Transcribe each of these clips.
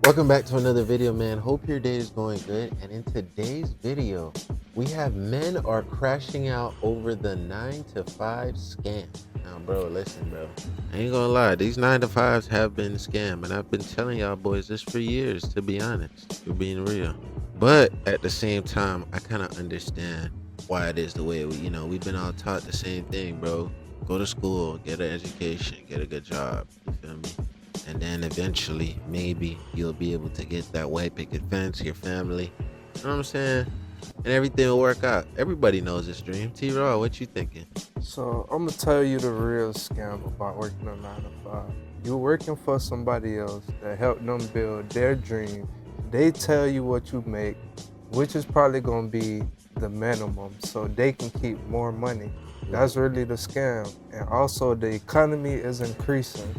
Welcome back to another video, man. Hope your day is going good. And in today's video, we have men are crashing out over the 9-to-5 scam. Now, bro, listen, bro. I ain't gonna lie, these 9-to-5s have been scam, and I've been telling y'all boys this for years, to be honest, for being real. But at the same time, I kind of understand why it is the way we've been all taught the same thing, bro. Go to school, get an education, get a good job. You feel me? And then eventually maybe you'll be able to get that white picket fence, your family, you know what I'm saying, and everything will work out. Everybody knows this dream. T-Raw, what you thinking? So I'm gonna tell you the real scam about working a 9-to-5. You're working for somebody else that helped them build their dream. They tell you what you make, which is probably gonna be the minimum, so they can keep more money. That's really the scam. And also the economy is increasing,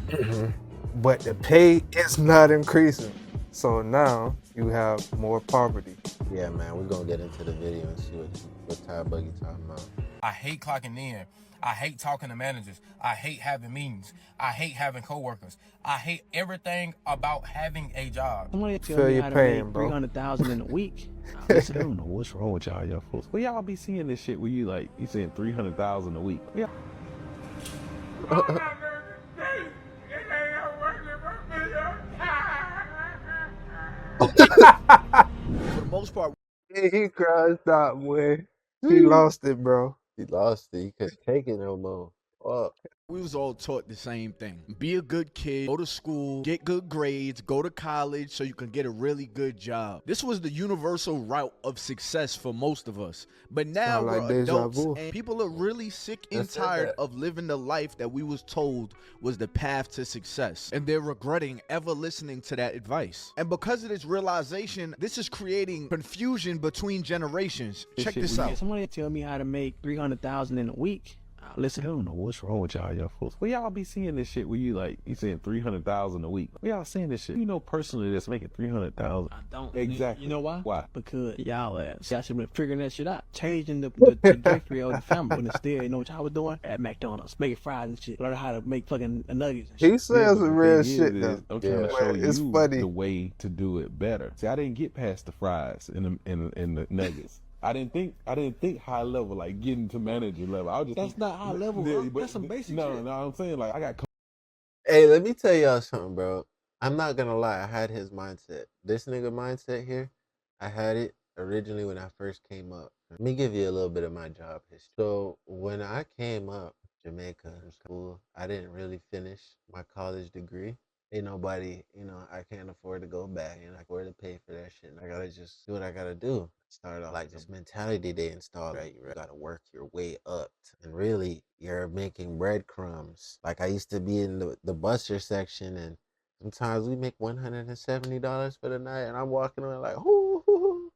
but the pay is not increasing. So now you have more poverty. Yeah, man, we're gonna get into the video and see what Ty Buggy talking about. I hate clocking in. I hate talking to managers. I hate having meetings. I hate having coworkers. I hate everything about having a job. Somebody tell Feel me your how to pain, make bro. 300,000 in a week. Listen, I don't know what's wrong with y'all folks. Well, y'all be seeing this shit where you saying 300,000 a week. Yeah. For the most part, He crashed out, boy. He lost it, bro. He lost it. He couldn't take it no more. Fuck. we was all taught the same thing. Be a good kid, go to school, get good grades, go to college so you can get a really good job. This was the universal route of success for most of us. But now Sound like we're deja adults vu. and people are really sick and That's it, tired that. of living the life that we was told was the path to success. And they're regretting ever listening to that advice. And because of this realization, this is creating confusion between generations. Check this out. Somebody tell me how to make 300,000 in a week. Listen, I don't know what's wrong with y'all folks. Well, y'all be seeing this shit where you saying 300,000 a week. Well, y'all saying this shit. You know personally that's making 300,000. I don't. Exactly. You know why? Why? Because y'all ass. Y'all should have been figuring that shit out. Changing the trajectory of the family. But instead, you know what y'all was doing? At McDonald's. Making fries and shit. Learn how to make fucking nuggets and shit. He says some real shit, though. I'm trying to Yeah. show It's you funny. the way to do it better. See, I didn't get past the fries and the nuggets. I didn't think high level, like getting to manager level. I was just That's not high level, Yeah, bro. That's some basic no, shit. No, I'm saying like I got. Hey, let me tell y'all something, bro. I'm not gonna lie, I had his mindset. This nigga mindset here, I had it originally when I first came up. Let me give you a little bit of my job history. So when I came up, Jamaica in school, I didn't really finish my college degree. Ain't nobody, I can't afford to go back and I afford to pay for that shit. And I gotta just do what I gotta do. Start off like this mentality they installed, right? You gotta work your way up. And really, you're making breadcrumbs. Like I used to be in the buster section, and sometimes we make $170 for the night, and I'm walking around like, whoo,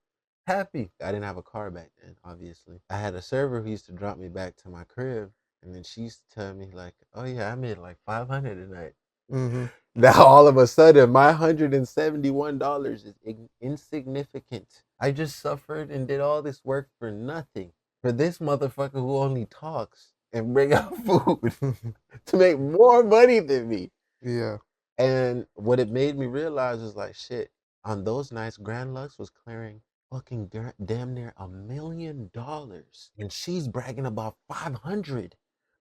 happy. I didn't have a car back then, obviously. I had a server who used to drop me back to my crib, and then she used to tell me like, oh yeah, I made like 500 a night. Mm-hmm. Now all of a sudden, my $171 is insignificant. I just suffered and did all this work for nothing. For this motherfucker who only talks and bring out food to make more money than me. Yeah. And what it made me realize was like, shit, on those nights, Grand Lux was clearing fucking damn near $1 million. And she's bragging about 500.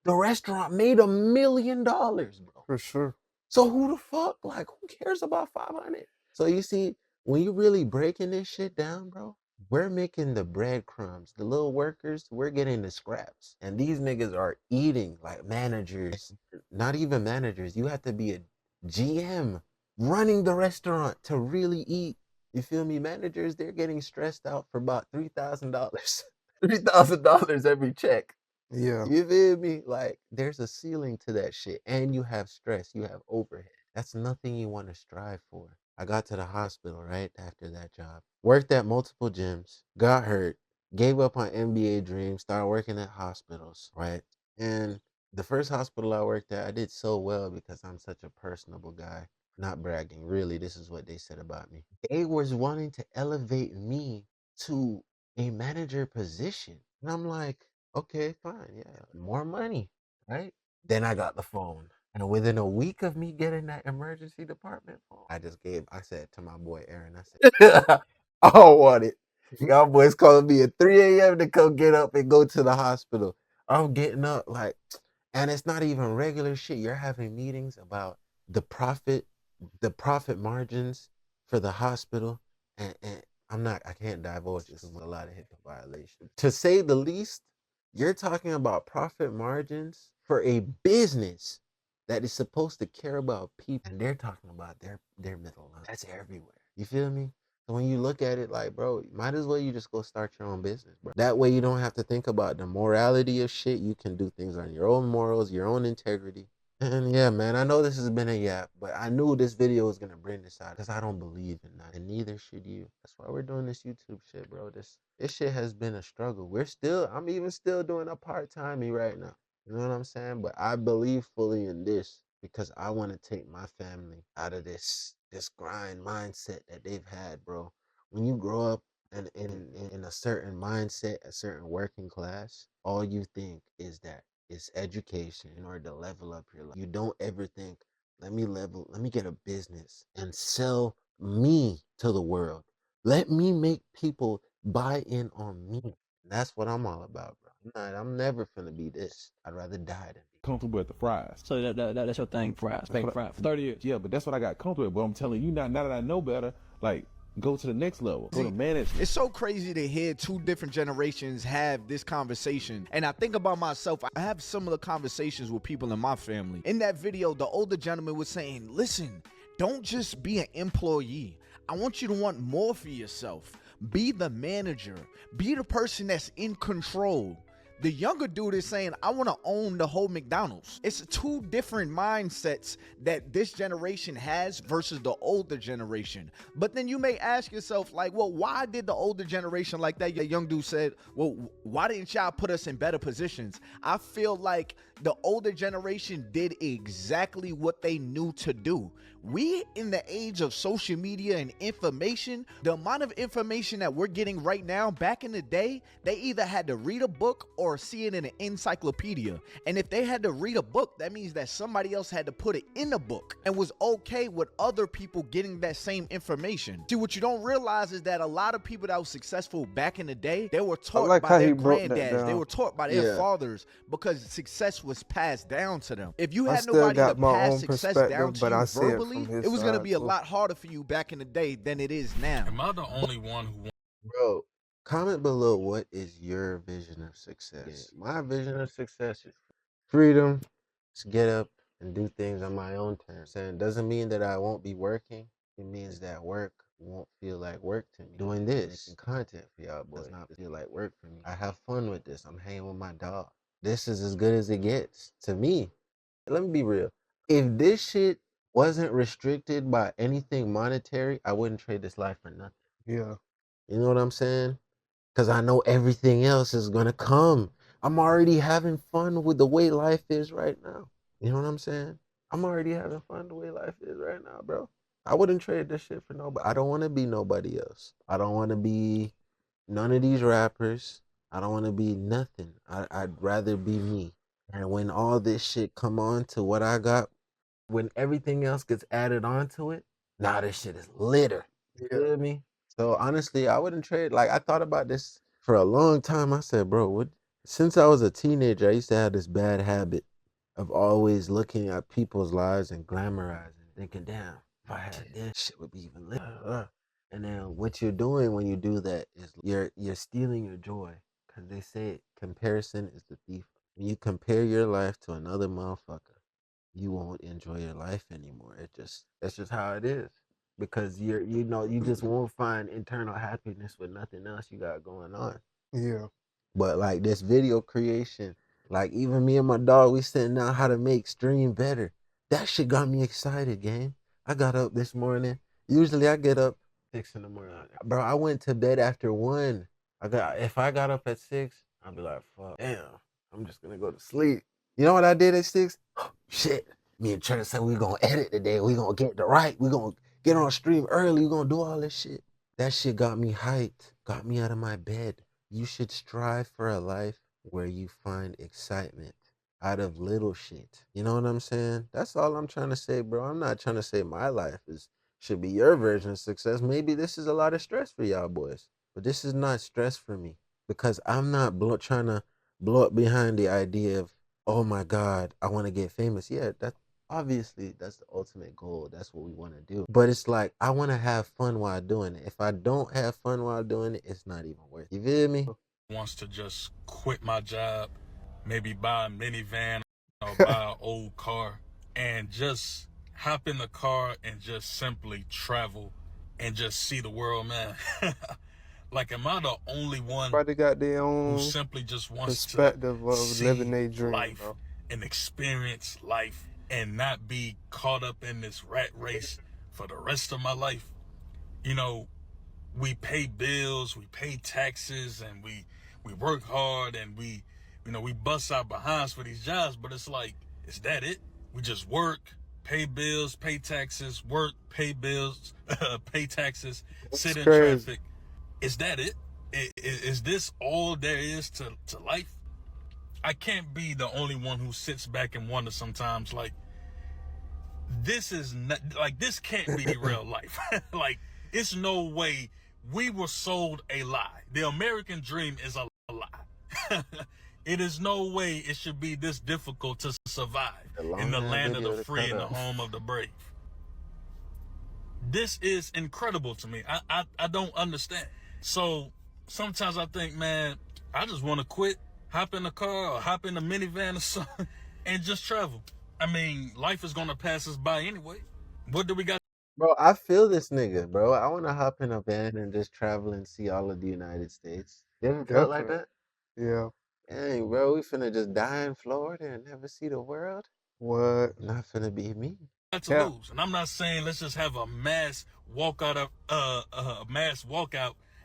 The restaurant made $1 million, bro. For sure. So who the fuck, like, who cares about 500? So you see, when you really breaking this shit down, bro, we're making the breadcrumbs. The little workers, we're getting the scraps. And these niggas are eating like managers, not even managers. You have to be a GM running the restaurant to really eat. You feel me? Managers, they're getting stressed out for about $3,000. $3,000 every check. Yeah. You feel me? Like, there's a ceiling to that shit. And you have stress. You have overhead. That's nothing you want to strive for. I got to the hospital right after that job. Worked at multiple gyms. Got hurt. Gave up on NBA dreams. Started working at hospitals, right? And the first hospital I worked at, I did so well because I'm such a personable guy. Not bragging. Really, this is what they said about me. They was wanting to elevate me to a manager position. And I'm like, okay, fine, yeah, more money, right? Then I got the phone. And within a week of me getting that emergency department phone, I said to my boy Aaron, I said, I don't want it. Y'all boys calling me at 3 a.m. to come get up and go to the hospital. I'm getting up like, and it's not even regular shit. You're having meetings about the profit margins for the hospital. And I can't divulge this. There's a lot of HIPAA violations. To say the least, you're talking about profit margins for a business that is supposed to care about people, and they're talking about their middle line. That's everywhere. You feel me? So when you look at it like, bro, might as well you just go start your own business, bro. That way you don't have to think about the morality of shit. You can do things on your own morals, your own integrity. And yeah, man, I know this has been a yap, but I knew this video was gonna bring this out because I don't believe in that, and neither should you. That's why we're doing this YouTube shit, bro. This shit has been a struggle. I'm even still doing a part-timey right now. You know what I'm saying? But I believe fully in this because I want to take my family out of this grind mindset that they've had, bro. When you grow up in a certain mindset, a certain working class, all you think is that it's education in order to level up your life. You don't ever think, let me get a business and sell me to the world. Let me make people buy in on me. That's what I'm all about, bro. I'm never finna be this. I'd rather die than be comfortable at the fries. So that's your thing, fries. Bacon fries for 30 years. Yeah, but that's what I got comfortable with. But I'm telling you now that I know better, like, go to the next level. Go to management. It's so crazy to hear two different generations have this conversation. And I think about myself, I have similar conversations with people in my family. In that video, the older gentleman was saying, listen, don't just be an employee. I want you to want more for yourself. Be the manager. Be the person that's in control. The younger dude is saying, I want to own the whole McDonald's. It's two different mindsets that this generation has versus the older generation. But then you may ask yourself, like, well, why did the older generation like that? Your young dude said, well, why didn't y'all put us in better positions? I feel like the older generation did exactly what they knew to do. We, in the age of social media and information, the amount of information that we're getting right now, back in the day, they either had to read a book or see it in an encyclopedia. And if they had to read a book, that means that somebody else had to put it in the book and was okay with other people getting that same information. See, what you don't realize is that a lot of people that were successful back in the day, they were taught by their granddads, they were taught by their fathers, because success was passed down to them. If you had nobody to pass success down to you verbally, it was going to be a lot harder for you back in the day than it is now. Am I the only one who... Bro, comment below, what is your vision of success? My vision of success is freedom. Just get up and do things on my own terms. And doesn't mean that I won't be working. It means that work won't feel like work to me. Doing this, making content for y'all boys, does not feel like work for me. I have fun with this. I'm hanging with my dog. This is as good as it gets to me. Let me be real. If this shit wasn't restricted by anything monetary, I wouldn't trade this life for nothing. Yeah. You know what I'm saying? Because I know everything else is going to come. I'm already having fun with the way life is right now. You know what I'm saying? I'm already having fun the way life is right now, bro. I wouldn't trade this shit for nobody. I don't want to be nobody else. I don't want to be none of these rappers. I don't want to be nothing. I'd rather be me. And when all this shit come on to what I got, when everything else gets added onto it, now this shit is litter. You feel me? So honestly, I wouldn't trade. Like, I thought about this for a long time. I said, bro, since I was a teenager, I used to have this bad habit of always looking at people's lives and glamorizing, thinking, damn, if I had this, shit would be even lit. And then what you're doing when you do that is you're stealing your joy. Because they say comparison is the thief. When you compare your life to another motherfucker, you won't enjoy your life anymore. That's just how it is. Because you just won't find internal happiness with nothing else you got going on. Yeah. But like this video creation, like even me and my dog, we sitting down how to make stream better. That shit got me excited, gang. I got up this morning. Usually I get up 6 in the morning. Bro, I went to bed after 1. If I got up at 6, I'd be like, fuck, damn, I'm just gonna go to sleep. You know what I did at 6? Shit. Me and Trent said we gonna edit today. We gonna get the right. We gonna get on stream early. We gonna do all this shit. That shit got me hyped. Got me out of my bed. You should strive for a life where you find excitement out of little shit. You know what I'm saying? That's all I'm trying to say, bro. I'm not trying to say my life should be your version of success. Maybe this is a lot of stress for y'all boys, but this is not stress for me because I'm not trying to blow up behind the idea of, oh my God, I want to get famous. Yeah, that obviously that's the ultimate goal. That's what we want to do. But it's like, I want to have fun while doing it. If I don't have fun while doing it, it's not even worth it. You feel me? Wants to just quit my job, maybe buy a minivan or buy an old car and just hop in the car and just simply travel and just see the world, man. Like, am I the only one Everybody got their who own simply just wants to perspective of see living their dream, life bro. and experience life and not be caught up in this rat race for the rest of my life? You know, we pay bills, we pay taxes, and we work hard, and we bust our behinds for these jobs, but it's like, is that it? We just work, pay bills, pay taxes, work, pay bills, pay taxes, sit in traffic. Is that it? Is this all there is to life? I can't be the only one who sits back and wonders sometimes, like, this is not, like, this can't be the real life. Like, it's no way. We were sold a lie. The American dream is a lie. It is no way it should be this difficult to survive in the land of the free and the home of the brave. This is incredible to me. I don't understand. So sometimes I think, man, I just want to quit, hop in the car or hop in a minivan or something and just travel. I mean, life is going to pass us by anyway. What do we got? Bro, I feel this nigga, bro. I want to hop in a van and just travel and see all of the United States. You ever felt like that? Yeah. Dang, bro, we finna just die in Florida and never see the world? What? Not finna be me. To lose. And I'm not saying let's just have a mass walkout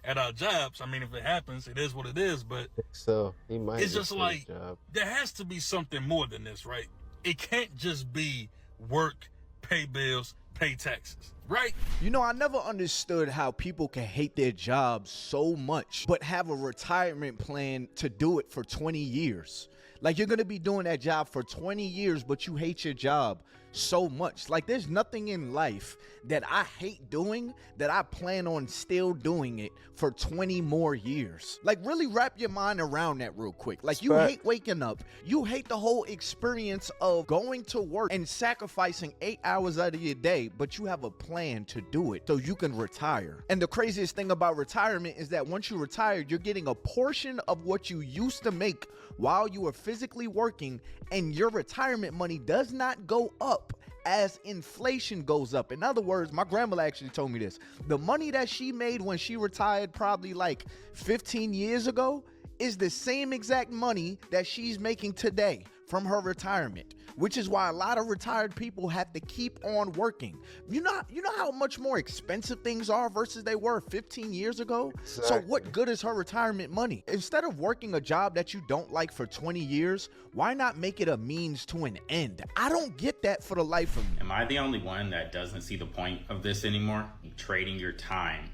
at our jobs. I mean, if it happens, it is what it is. But so he might. It's just like there has to be something more than this, right? It can't just be work, pay bills, pay taxes, right? You know, I never understood how people can hate their jobs so much, but have a retirement plan to do it for 20 years. Like, you're going to be doing that job for 20 years, but you hate your job so much. Like, there's nothing in life that I hate doing that I plan on still doing it for 20 more years. Like, really wrap your mind around that real quick. Like, you hate waking up. You hate the whole experience of going to work and sacrificing 8 hours out of your day, but you have a plan to do it so you can retire. And the craziest thing about retirement is that once you retire, you're getting a portion of what you used to make while you were physically working, and your retirement money does not go up as inflation goes up. In other words, my grandma actually told me this. The money that she made when she retired probably like 15 years ago is the same exact money that she's making today from her retirement, which is why a lot of retired people have to keep on working. You know how much more expensive things are versus they were 15 years ago? Exactly. So what good is her retirement money? Instead of working a job that you don't like for 20 years, why not make it a means to an end? I don't get that for the life of me. Am I the only one that doesn't see the point of this anymore? Trading your time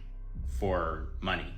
for money.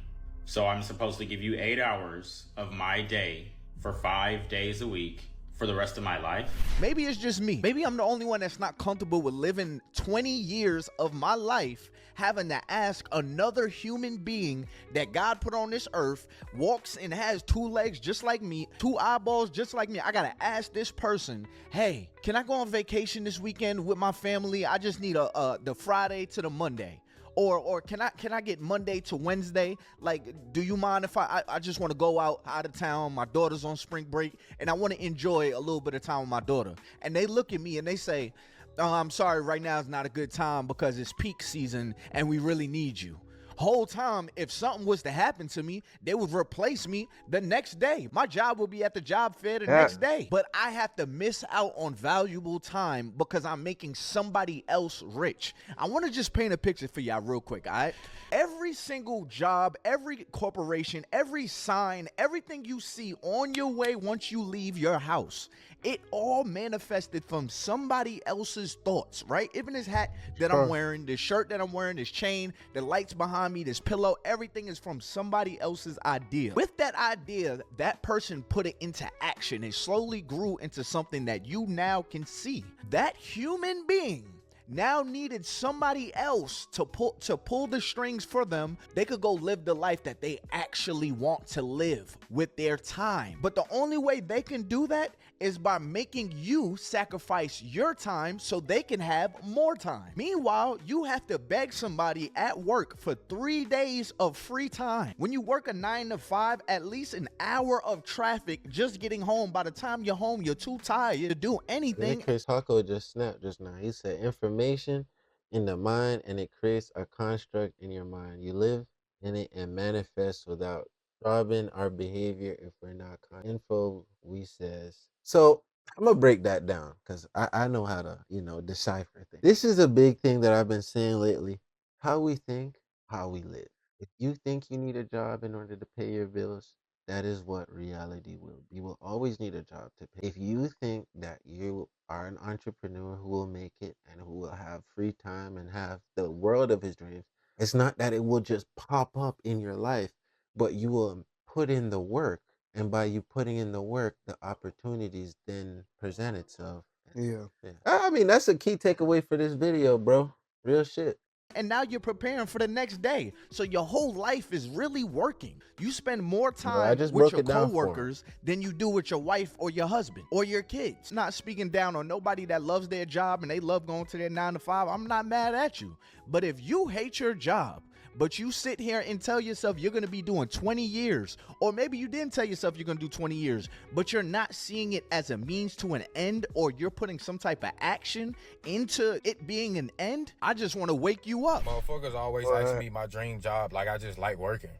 So I'm supposed to give you 8 hours of my day for 5 days a week for the rest of my life? Maybe it's just me. Maybe I'm the only one that's not comfortable with living 20 years of my life having to ask another human being that God put on this earth, walks and has 2 legs just like me, 2 eyeballs just like me. I gotta ask this person, hey, can I go on vacation this weekend with my family? I just need the Friday to the Monday. Or can I get Monday to Wednesday? Like, do you mind if I just want to go out of town? My daughter's on spring break and I want to enjoy a little bit of time with my daughter. And they look at me and they say, oh, I'm sorry, right now is not a good time because it's peak season and we really need you. Whole time, if something was to happen to me, they would replace me the next day. My job will be at the job fair the next day. But I have to miss out on valuable time because I'm making somebody else rich. I want to just paint a picture for y'all real quick, all right? Every every single job, every corporation, every sign, everything you see on your way once you leave your house, it all manifested from somebody else's thoughts, right? Even this hat that I'm wearing, this shirt that I'm wearing, this chain, the lights behind me, this pillow, everything is from somebody else's idea. With that idea, that person put it into action. It slowly grew into something that you now can see. That human being now needed somebody else to pull the strings for them. They could go live the life that they actually want to live with their time. But the only way they can do that is by making you sacrifice your time so they can have more time. Meanwhile, you have to beg somebody at work for 3 days of free time. When you work a 9 to 5, at least an hour of traffic just getting home. By the time you're home, you're too tired to do anything. Chris Hawko just snapped just now. He said information in the mind, and it creates a construct in your mind. You live in it and manifest without robbing our behavior if we're not info we says. So I'm gonna break that down because I know how to, decipher things. This is a big thing that I've been saying lately. How we think, how we live. If you think you need a job in order to pay your bills, that is what reality will be. You will always need a job to pay. If you think that you are an entrepreneur who will make it and who will have free time and have the world of his dreams, it's not that it will just pop up in your life, but you will put in the work. And by you putting in the work, the opportunities then present itself. Yeah. I mean, that's a key takeaway for this video, bro. Real shit. And now you're preparing for the next day. So your whole life is really working. You spend more time with your coworkers than you do with your wife or your husband or your kids. Not speaking down on nobody that loves their job and they love going to their 9 to 5. I'm not mad at you. But if you hate your job, but you sit here and tell yourself you're going to be doing 20 years, or maybe you didn't tell yourself you're going to do 20 years, but you're not seeing it as a means to an end, or you're putting some type of action into it being an end, I just want to wake you up. Motherfuckers always ask me my dream job like I just like working.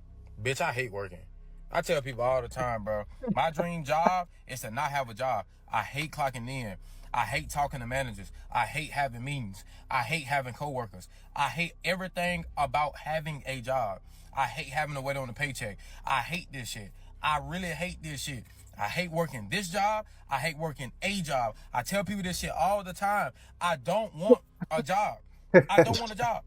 Bitch, I hate working. I tell people all the time, bro, my dream job is to not have a job. I hate clocking in. I hate talking to managers. I hate having meetings. I hate having coworkers. I hate everything about having a job. I hate having to wait on a paycheck. I hate this shit. I really hate this shit. I hate working this job. I hate working a job. I tell people this shit all the time. I don't want a job. I don't want a job.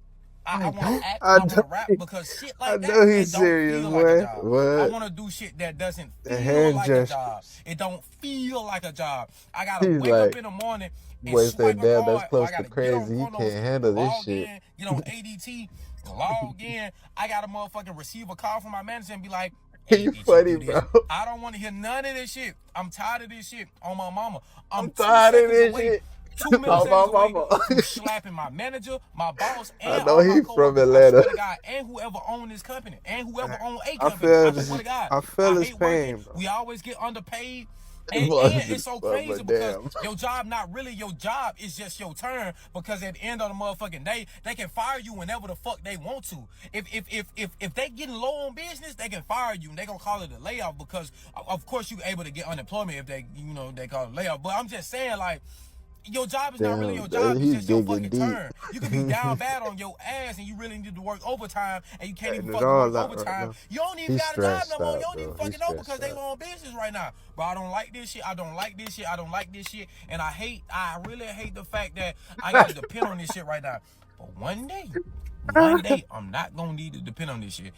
I want to act, I want to rap, because shit like that, it don't feel like a job. I want to do shit that doesn't feel like a job. It don't feel like a job. I got to wake up in the morning and swipe a card. That's close to crazy. You can't handle this shit. Get on ADT, log in. I got to motherfucking receive a call from my manager and be like, hey, you funny, bro. I don't want to hear none of this shit. I'm tired of this shit on my mama. I'm tired of this shit. 2 minutes away from slapping my manager, my boss, and I know he from Atlanta. I swear to God, and whoever owned this company, and whoever owned a company. I swear to God, I feel his pain, bro. We always get underpaid. And it's so crazy because your job not really your job, it's just your turn, because at the end of the motherfucking day, they can fire you whenever the fuck they want to. If they getting low on business, they can fire you and they gonna call it a layoff, because of course you able to get unemployment if they they call it a layoff. But I'm just saying, like, your job is not really your job. It's just your fucking turn. You can be down bad on your ass and you really need to work overtime and you can't even fucking work overtime. You don't even got a job no more. You don't even fucking know, because they low on business right now. But I don't like this shit. I don't like this shit. I don't like this shit. And I really hate the fact that I gotta depend on this shit right now. But one day, I'm not gonna need to depend on this shit.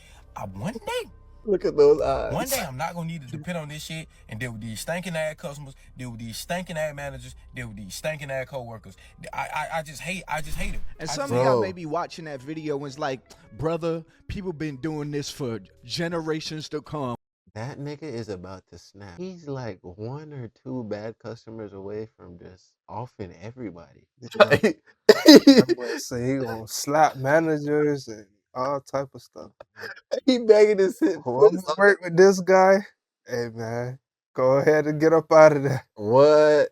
One day. Look at those eyes. One day I'm not gonna need to depend on this shit and deal with these stinking ass customers, deal with these stinking ass managers, deal with these stinking ass coworkers. I just hate it. And some of y'all may be watching that video and it's like, brother, people been doing this for generations to come. That nigga is about to snap. He's like 1 or 2 bad customers away from just offing everybody. So he gonna slap managers and all type of stuff. He begging his hit. I'm gonna work with this guy. Hey man, go ahead and get up out of there. What?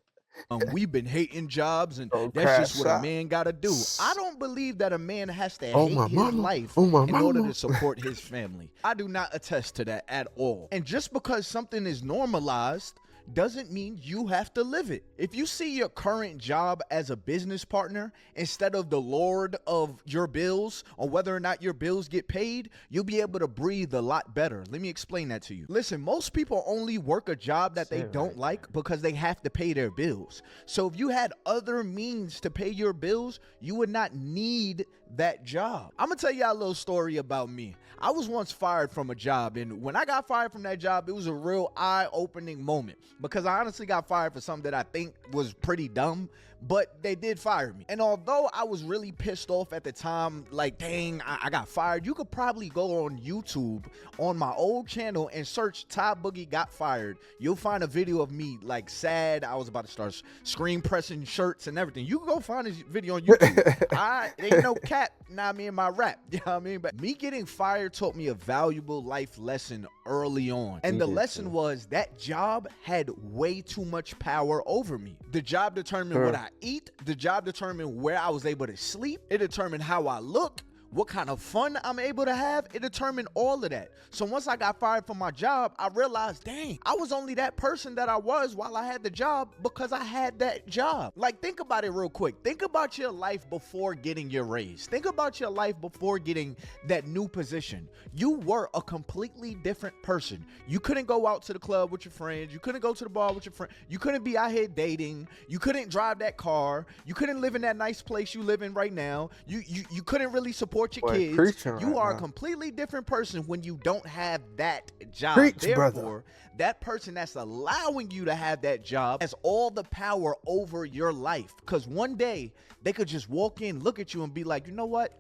We've been hating jobs, and that's just what a man gotta do. I don't believe that a man has to hate his life in order to support his family. I do not attest to that at all. And just because something is normalized doesn't mean you have to live it. If you see your current job as a business partner instead of the lord of your bills on whether or not your bills get paid, you'll be able to breathe a lot better. Let me explain that to you. Listen, most people only work a job that they don't like because they have to pay their bills. So if you had other means to pay your bills, you would not need that job. I'm gonna tell y'all a little story about me. I was once fired from a job, and when I got fired from that job, it was a real eye-opening moment because I honestly got fired for something that I think was pretty dumb, but they did fire me. And although I was really pissed off at the time, like, dang, I got fired, you could probably go on YouTube on my old channel and search Ty Boogie got fired. You'll find a video of me like sad. I was about to start screen pressing shirts and everything. You can go find this video on YouTube. Ain't no cap, not me and my rap. You know what I mean? But me getting fired taught me a valuable life lesson early on. And the lesson was that job had way too much power over me. The job determined what I eat. The job determined where I was able to sleep. It determined how I look, what kind of fun I'm able to have. It determined all of that. So once I got fired from my job, I realized, dang, I was only that person that I was while I had the job because I had that job. Like, think about it real quick. Think about your life before getting your raise. Think about your life before getting that new position. You were a completely different person. You couldn't go out to the club with your friends. You couldn't go to the bar with your friends. You couldn't be out here dating. You couldn't drive that car. You couldn't live in that nice place you live in right now. You couldn't really support your kids. You are a completely different person when you don't have that job. Therefore, that person that's allowing you to have that job has all the power over your life. Because one day they could just walk in, look at you and be like, you know what?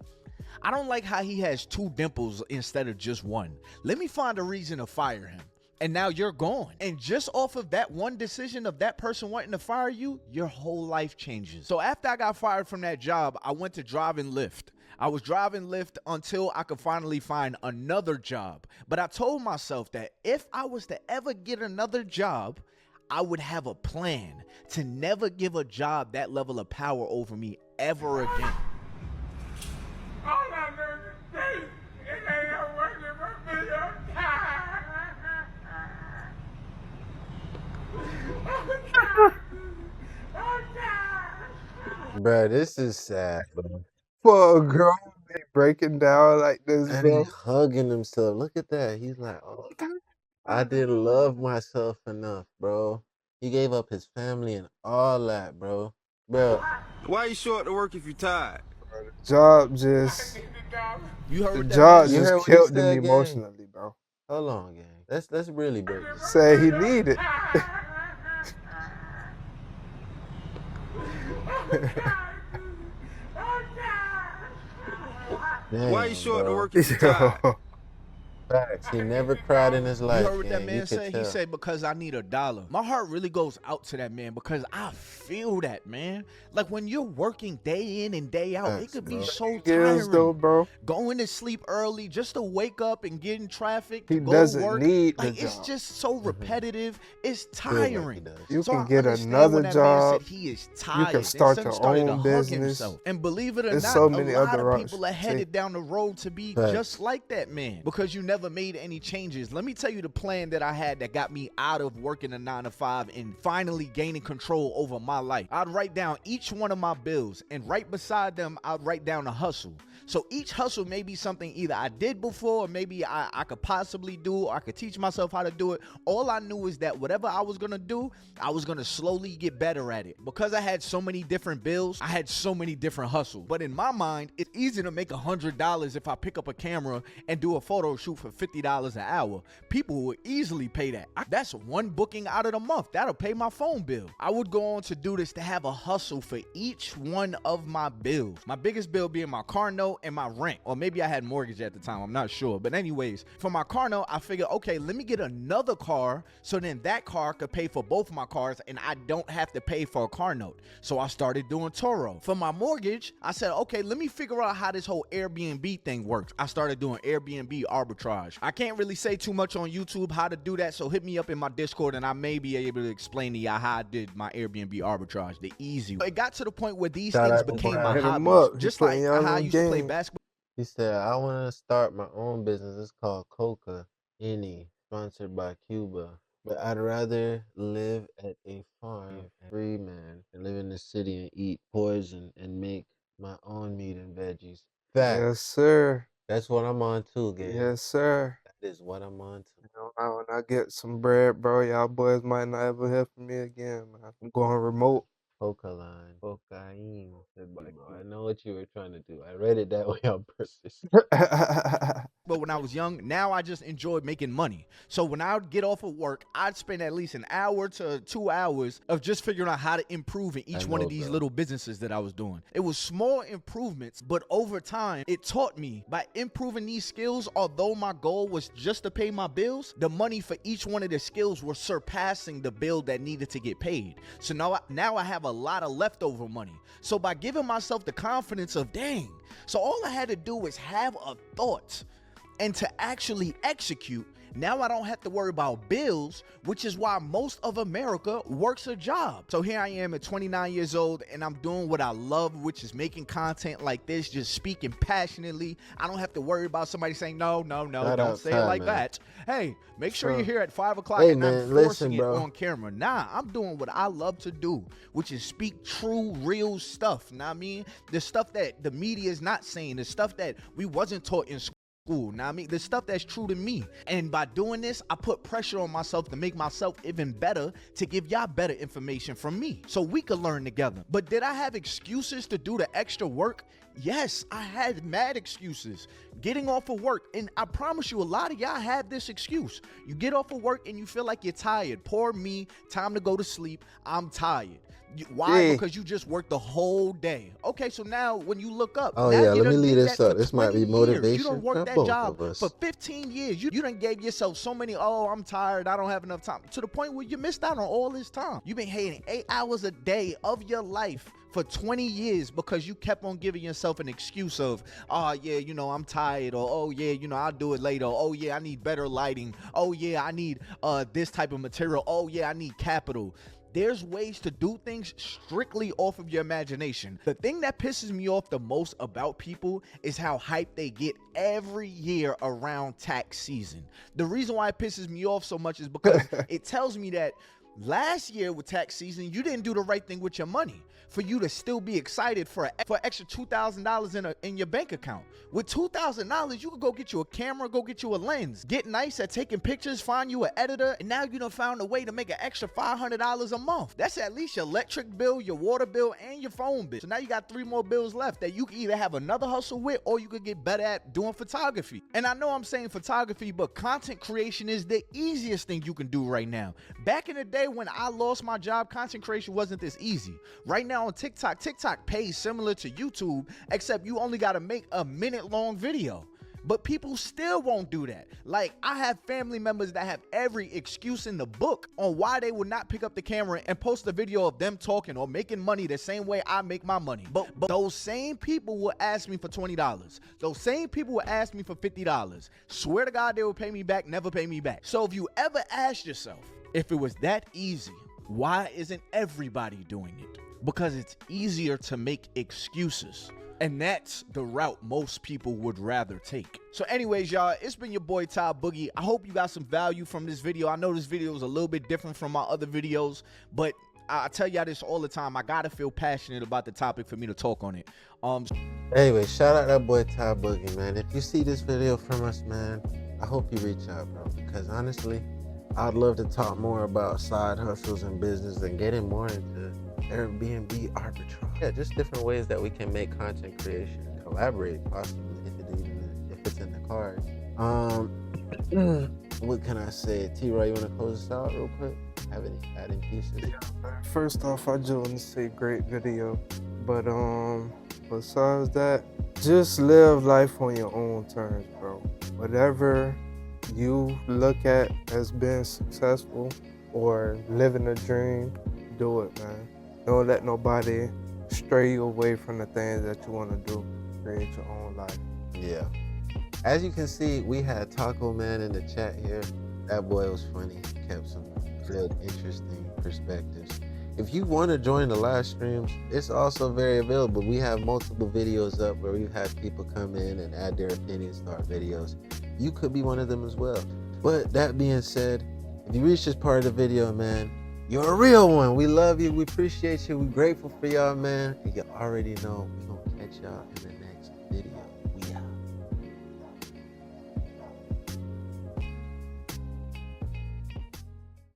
I don't like how he has 2 dimples instead of just 1. Let me find a reason to fire him. And now you're gone. And just off of that one decision of that person wanting to fire you, your whole life changes. So after I got fired from that job, I went to driving Lyft. I was driving Lyft until I could finally find another job. But I told myself that if I was to ever get another job, I would have a plan to never give a job that level of power over me ever again. All I know is it ain't working for me. Bro, this is sad, bro. For a girl to be breaking down like this, And bro. he's hugging himself. Look at that. He's like, oh, I didn't love myself enough, bro. He gave up his family and all that, bro. Bro. Why you show up to work if you're tired? The job just... You heard the that job man? just killed him emotionally, bro. Hold on, gang. Let's really break this. Say he needed. Damn, Why you show up to bro. work if you're tired? Facts. He never cried in his life. You heard what that gang. man You could said? He tell. said, because I need $1. My heart really goes out to that man because I feel that, man. Like when you're working day in and day out, Facts, it could bro. be so Yes, tiring. though, bro. Going to sleep early just to wake up and get in traffic to He go doesn't work. need the Like it's job. just so repetitive. It's Feel like he tiring. does. You So can I get understand another when that man job. said he is tired. can start and your started to own hug business. himself. And believe it or There's not, so many a lot other of people are options. headed down the road to be Facts. just like that man because you never made any changes. Let me tell you the plan that I had that got me out of working a 9-to-5 and finally gaining control over my life. I'd write down each one of my bills, and right beside them, I'd write down a hustle. So each hustle may be something either I did before or maybe I could possibly do or I could teach myself how to do it. All I knew is that whatever I was going to do, I was going to slowly get better at it. Because I had so many different bills, I had so many different hustles. But in my mind, it's easy to make $100 if I pick up a camera and do a photo shoot for $50 an hour. People would easily pay that. That's one booking out of the month. That'll pay my phone bill. I would go on to do this to have a hustle for each one of my bills. My biggest bill being my car note and my rent, or maybe I had mortgage at the time, I'm not sure. But anyways, for my car note, I figured, okay, let me get another car so then that car could pay for both my cars and I don't have to pay for a car note. So I started doing Toro. For my mortgage, I said, okay, let me figure out how this whole Airbnb thing works. I started doing Airbnb arbitrage. I can't really say too much on YouTube how to do that, so hit me up in my Discord and I may be able to explain to y'all how I did my Airbnb arbitrage the easy way. It got to the point where these Shout things out to became Brian. my Hit 'em hobbies. up. He Just like putting y'all how I in used to play game. basketball. He said, I want to start my own business. It's called Coca Any, sponsored by Cuba. But I'd rather live at a farm, free man, than live in the city and eat poison and make my own meat and veggies. Fact. Yes, sir. That's what I'm on too, gang. Yes, sir. That is what I'm on to. You know, when I get some bread, bro, y'all boys might not ever hear from me again, man. I'm going remote. Cocaine. Cocaine. I know what you were trying to do. I read it that way on purpose. But when I was young, now I just enjoy making money. So when I would get off of work, I'd spend at least an hour to 2 hours of just figuring out how to improve in each one of these little businesses that I was doing. It was small improvements, but over time, it taught me by improving these skills, although my goal was just to pay my bills, the money for each one of the skills were surpassing the bill that needed to get paid. So now I have a lot of leftover money. So by giving myself the confidence of, dang, so all I had to do was have a thought and to actually execute. Now I don't have to worry about bills, which is why most of America works a job. So here I am at 29 years old and I'm doing what I love, which is making content like this, just speaking passionately. I don't have to worry about somebody saying, no, don't say it like that. Hey, make sure you're here at 5 o'clock and I'm forcing it on camera. Nah, I'm doing what I love to do, which is speak true, real stuff. Know what I mean? The stuff that the media is not saying, the stuff that we wasn't taught in school. Now, I mean, the stuff that's true to me. And by doing this, I put pressure on myself to make myself even better, to give y'all better information from me so we could learn together. But did I have excuses to do the extra work? Yes, I had mad excuses. Getting off of work, and I promise you, a lot of y'all have this excuse. You get off of work and you feel like you're tired. Poor me, time to go to sleep. I'm tired. Why? Because you just worked the whole day. Okay, so now when you look up, oh now yeah, you let me leave this up. This might be motivation. You don't work that job for 15 years. You done gave yourself so many, oh, I'm tired, I don't have enough time, to the point where you missed out on all this time. You've been hating 8 hours a day of your life for 20 years because you kept on giving yourself an excuse of, oh yeah, you know, I'm tired, or oh yeah, you know, I'll do it later, oh yeah, I need better lighting, oh yeah, I need this type of material, oh yeah, I need capital. There's ways to do things strictly off of your imagination. The thing that pisses me off the most about people is how hyped they get every year around tax season. The reason why it pisses me off so much is because it tells me that last year with tax season, you didn't do the right thing with your money for you to still be excited for extra $2,000 in your bank account. With $2,000, you could go get you a camera, go get you a lens, get nice at taking pictures, find you an editor, and now you done found a way to make an extra $500 a month. That's at least your electric bill, your water bill, and your phone bill. So now you got 3 more bills left that you can either have another hustle with, or you could get better at doing photography. And I know I'm saying photography, but content creation is the easiest thing you can do right now. Back in the day when I lost my job, content creation wasn't this easy. Right now on TikTok pays similar to YouTube, except you only got to make a minute-long video. But people still won't do that. Like, I have family members that have every excuse in the book on why they would not pick up the camera and post a video of them talking or making money the same way I make my money. But those same people will ask me for $20. Those same people will ask me for $50. Swear to God, they will pay me back, never pay me back. So if you ever ask yourself, if it was that easy, why isn't everybody doing it? Because it's easier to make excuses. And that's the route most people would rather take. So anyways, y'all, it's been your boy Ty Boogie. I hope you got some value from this video. I know this video is a little bit different from my other videos, but I tell y'all this all the time. I gotta feel passionate about the topic for me to talk on it. Anyway, shout out that boy Ty Boogie, man. If you see this video from us, man, I hope you reach out, bro. Because honestly, I'd love to talk more about side hustles and business and getting more into Airbnb arbitrage. Yeah, just different ways that we can make content creation and collaborate, possibly, if it's in the cards. What can I say? T-Roy, you want to close this out real quick? Have any adding pieces? Yeah, first off, I just want to say great video. But besides that, just live life on your own terms, bro. Whatever you look at as being successful or living a dream, do it, man. Don't let nobody stray you away from the things that you want to do. Create your own life. Yeah. As you can see, we had Taco Man in the chat here. That boy was funny. Kept some good, interesting perspectives. If you want to join the live streams, it's also very available. We have multiple videos up where we've had people come in and add their opinions to our videos. You could be one of them as well. But that being said, If you reach this part of the video, man, you're a real one. We love you. We appreciate you. We're grateful for y'all, man. And you already know we're going to catch y'all in the next video.